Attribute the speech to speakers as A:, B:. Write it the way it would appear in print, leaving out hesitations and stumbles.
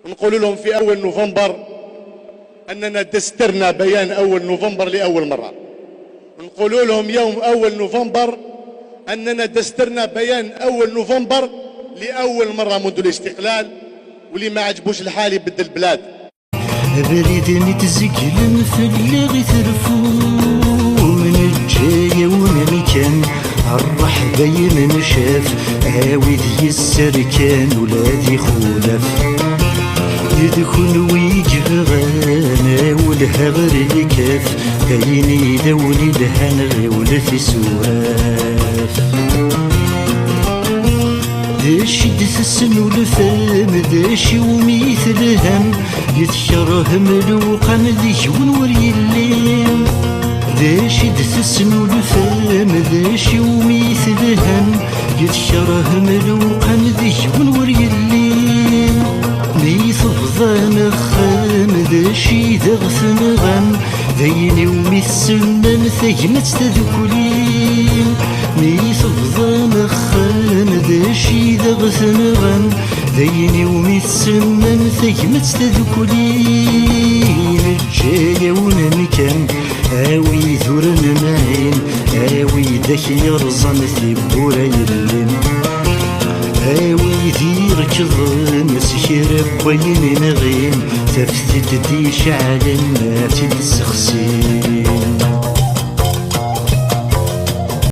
A: نقول لهم في أول نوفمبر أننا دسترنا بيان أول نوفمبر لأول مرة. نقول لهم يوم أول نوفمبر أننا دسترنا بيان أول نوفمبر لأول مرة منذ الاستقلال، واللي ما عجبوش الحال يبدل البلاد.
B: بريد نتزقلن في اللي غيثرفو من الجاية ومن كان الرح باين شاف عاود يسركان ولادي خولف يدخل ويجغانا والهغر الكاف كاين يدولي الهنغ ولث سواف داشي دث السن والفام داشي وميث الهم يتشره ملوقا ذي ونور يليم داشي دث السن والفام داشي وميث الهم يتشره ملوقا ذي ونور يليم ميث بضان خام داشي دغث نغم ذيني وميث سنن ثيمت تذكليم ميث بضان خام داشي دغث نغم ذيني وميث سنن ثيمت تذكلين الجاية ونمكان آوي ذورن معين آوي ذاك يرزن ثبورا يلم آوي ذي ركضن سكر بين نغيم تفتت دي شعل ما تلسخسين